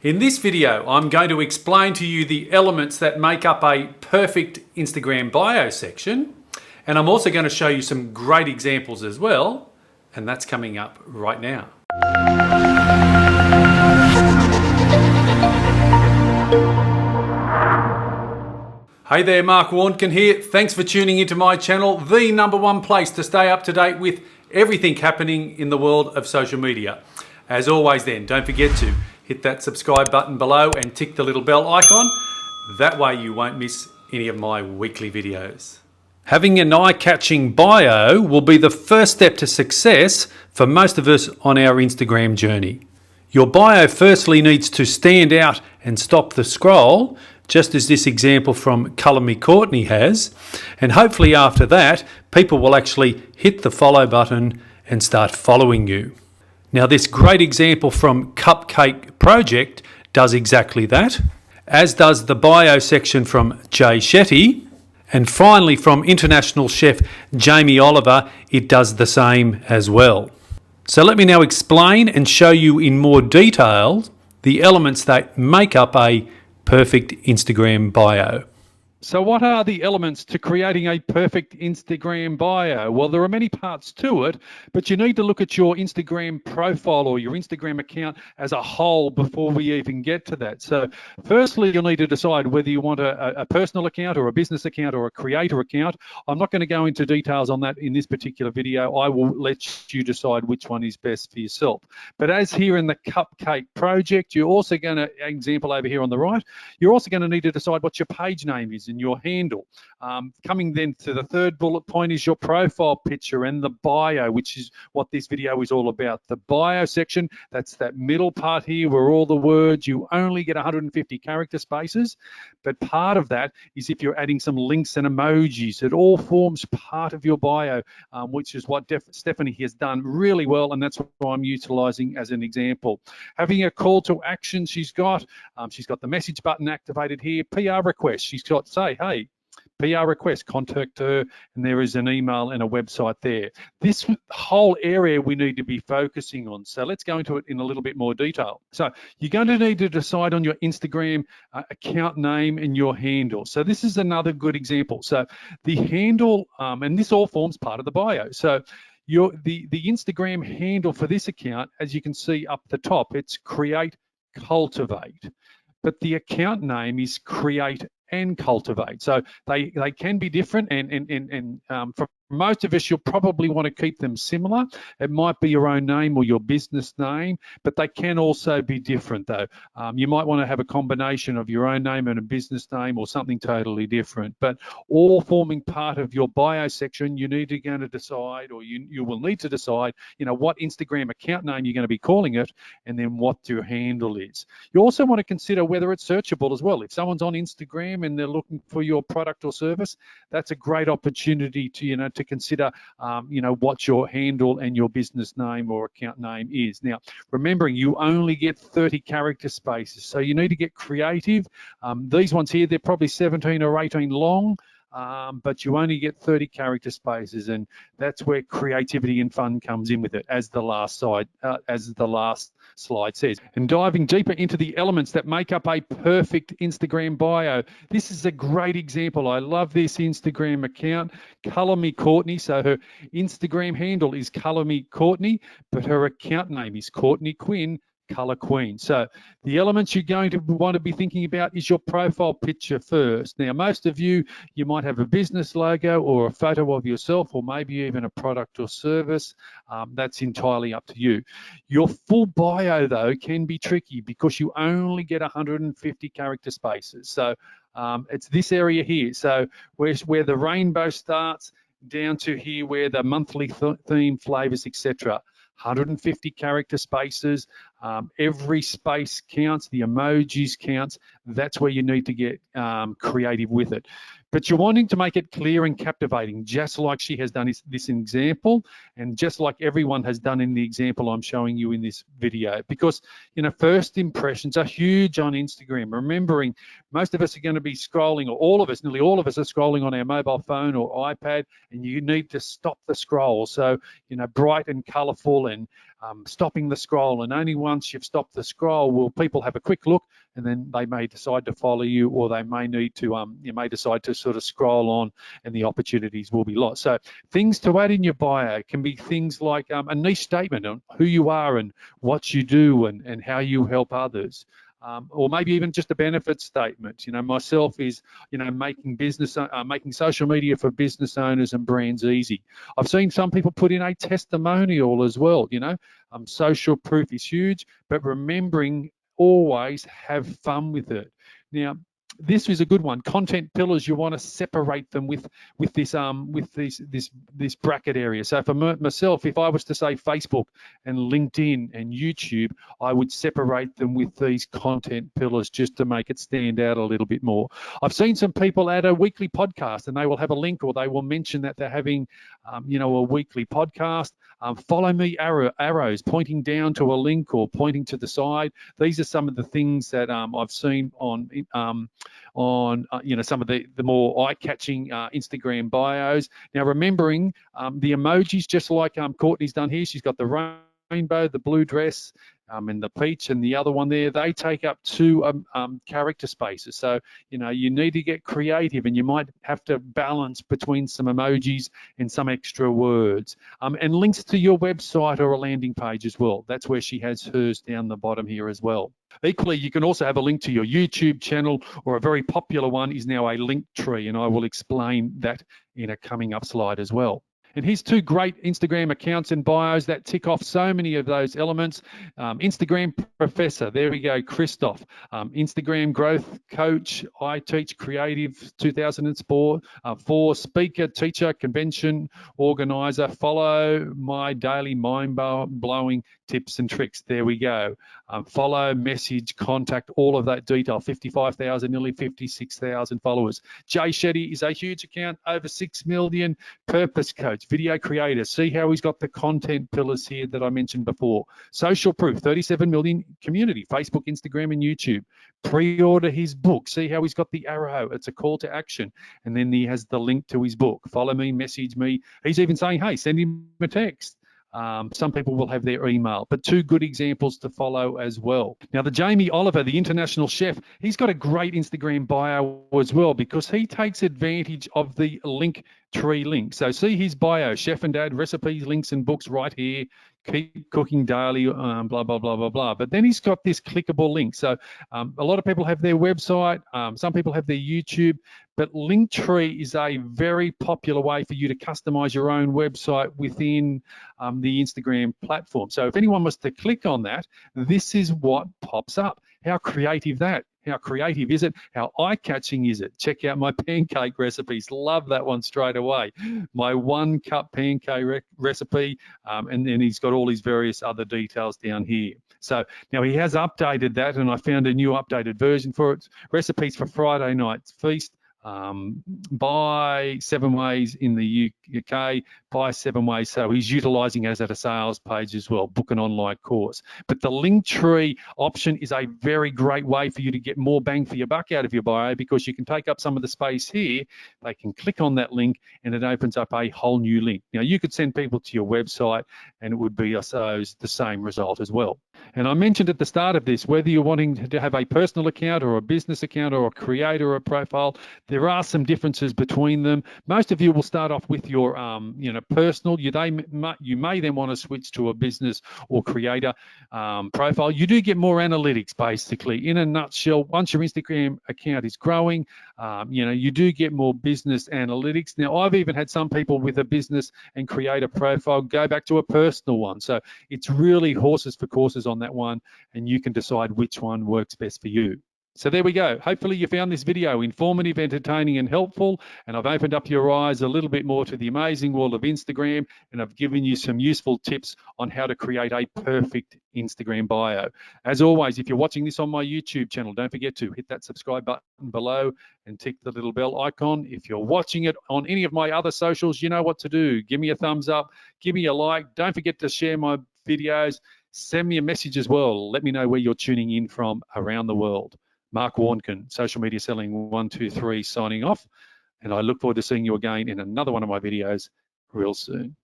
In this video, I'm going to explain to you the elements that make up a perfect Instagram bio section, and I'm also going to show you some great examples as well, and that's coming up right now. Hey there, Mark Warnken here. Thanks for tuning into my channel, the #1 place to stay up to date with everything happening in the world of social media. As always then, don't forget to hit that subscribe button below and tick the little bell icon. That way you won't miss any of my weekly videos. Having an eye-catching bio will be the first step to success for most of us on our Instagram journey. Your bio firstly needs to stand out and stop the scroll, just as this example from Colour Me Courtney has, and hopefully after that people will actually hit the follow button and start following you. Now this great example from Cupcake Project does exactly that, as does the bio section from Jay Shetty, and finally from international chef Jamie Oliver, it does the same as well. So let me now explain and show you in more detail the elements that make up a perfect Instagram bio. So what are the elements to creating a perfect Instagram bio? Well, there are many parts to it, but you need to look at your Instagram profile or your Instagram account as a whole before we even get to that. So firstly, you'll need to decide whether you want a personal account or a business account or a creator account. I'm not going to go into details on that in this particular video. I will let you decide which one is best for yourself. But as here in the Cupcake Project, you're also going to, example over here on the right, you're also going to need to decide what your page name is and your handle. Coming then to the third bullet point is your profile picture and the bio, which is what this video is all about. The bio section, that's that middle part here where all the words, you only get 150 character spaces, but part of that is if you're adding some links and emojis. It all forms part of your bio, which is what Stephanie has done really well, and that's what I'm utilizing as an example. Having a call to action, she's got the message button activated here, PR request, she's got say, hey, PR request, contact her, and there is an email and a website there. This whole area we need to be focusing on. So let's go into it in a little bit more detail. So you're going to need to decide on your Instagram account name and your handle. So this is another good example. So the handle, and this all forms part of the bio. So the Instagram handle for this account, as you can see up the top, it's Create Cultivate. But the account name is Create and Cultivate. So they can be different, and for most of us, you'll probably want to keep them similar. It might be your own name or your business name, but they can also be different though. You might want to have a combination of your own name and a business name or something totally different, but all forming part of your bio section. You need to go to decide, or you will need to decide, what Instagram account name you're going to be calling it, and then what your handle is. You also want to consider whether it's searchable as well. If someone's on Instagram and they're looking for your product or service, that's a great opportunity to to consider what your handle and your business name or account name is. Now, remembering you only get 30 character spaces, so you need to get creative. These ones here, they're probably 17 or 18 long, but you only get 30 character spaces, and that's where creativity and fun comes in with it, as the last slide says. And diving deeper into the elements that make up a perfect Instagram bio, this is a great example. I love this Instagram account, Colour Me Courtney. So her Instagram handle is Colour Me Courtney, but her account name is Courtney Quinn Color Queen. So the elements you're going to want to be thinking about is your profile picture first. Now, most of you might have a business logo or a photo of yourself, or maybe even a product or service. That's entirely up to you. Your full bio, though, can be tricky because you only get 150 character spaces. So it's this area here. So where the rainbow starts down to here where the monthly theme, flavors, etc. 150 character spaces. Every space counts. The emojis counts. That's where you need to get creative with it. But you're wanting to make it clear and captivating, just like she has done this example, and just like everyone has done in the example I'm showing you in this video. Because, first impressions are huge on Instagram. Remembering, most of us are going to be scrolling, or all of us, nearly all of us are scrolling on our mobile phone or iPad, and you need to stop the scroll. So, bright and colorful and stopping the scroll, and only once you've stopped the scroll will people have a quick look, and then they may decide to follow you, or they may need to you may decide to sort of scroll on, and the opportunities will be lost. So things to add in your bio can be things like a niche statement on who you are and what you do and how you help others. Or maybe even just a benefit statement. Myself is, making social media for business owners and brands easy. I've seen some people put in a testimonial as well. Social proof is huge, but remembering always have fun with it. Now, this is a good one. Content pillars, you want to separate them with this bracket area. So for myself, if I was to say Facebook and LinkedIn and YouTube, I would separate them with these content pillars just to make it stand out a little bit more. I've seen some people add a weekly podcast, and they will have a link, or they will mention that they're having a weekly podcast. Follow me arrows pointing down to a link or pointing to the side. These are some of the things that I've seen on some of the more eye-catching Instagram bios. Now, remembering the emojis, just like Courtney's done here, she's got the rainbow, the blue dress, and the peach, and the other one there, they take up 2 character spaces. So, you need to get creative, and you might have to balance between some emojis and some extra words. And links to your website or a landing page as well. That's where she has hers down the bottom here as well. Equally, you can also have a link to your YouTube channel, or a very popular one is now a link tree, and I will explain that in a coming up slide as well. And here's 2 great Instagram accounts and bios that tick off so many of those elements. Instagram Professor, there we go, Christoph. Instagram Growth Coach, I Teach Creative 2004, speaker, teacher, convention organizer. Follow my daily mind-blowing tips and tricks. There we go. Follow, message, contact, all of that detail. 55,000, nearly 56,000 followers. Jay Shetty is a huge account, over 6 million. Purpose Coach, video creator. See how he's got the content pillars here that I mentioned before. Social proof, 37 million community, Facebook, Instagram, and YouTube. Pre-order his book. See how he's got the arrow. It's a call to action. And then he has the link to his book. Follow me, message me. He's even saying, hey, send him a text. Some people will have their email, but 2 good examples to follow as well. Now, the Jamie Oliver, the international chef, he's got a great Instagram bio as well, because he takes advantage of the link tree link. So see his bio, chef and dad, recipes, links, and books right here. Keep cooking daily, blah, blah, blah, blah, blah. But then he's got this clickable link. So a lot of people have their website. Some people have their YouTube. But Linktree is a very popular way for you to customize your own website within the Instagram platform. So if anyone was to click on that, this is what pops up. How creative How creative is it? How eye-catching is it? Check out my pancake recipes. Love that one straight away. My 1-cup pancake recipe, and then he's got all these various other details down here. So now he has updated that, and I found a new updated version for it. Recipes for Friday night's feast. Buy 7 ways in the UK, buy 7 ways. So he's utilizing as at a sales page as well, book an online course. But the Linktree option is a very great way for you to get more bang for your buck out of your bio, because you can take up some of the space here. They can click on that link and it opens up a whole new link. Now you could send people to your website and it would be, I suppose, the same result as well. And I mentioned at the start of this, whether you're wanting to have a personal account or a business account or a creator or a profile, there are some differences between them. Most of you will start off with your personal. You may then want to switch to a business or creator profile. You do get more analytics, basically. In a nutshell, once your Instagram account is growing, you do get more business analytics. Now, I've even had some people with a business and creator profile go back to a personal one. So it's really horses for courses on that one, and you can decide which one works best for you. So there we go. Hopefully you found this video informative, entertaining, and helpful, and I've opened up your eyes a little bit more to the amazing world of Instagram, and I've given you some useful tips on how to create a perfect Instagram bio. As always, if you're watching this on my YouTube channel, don't forget to hit that subscribe button below and tick the little bell icon. If you're watching it on any of my other socials, you know what to do. Give me a thumbs up, give me a like. Don't forget to share my videos. Send me a message as well. Let me know where you're tuning in from around the world. Mark Warnken, Social Media Selling 123, signing off. And I look forward to seeing you again in another one of my videos real soon.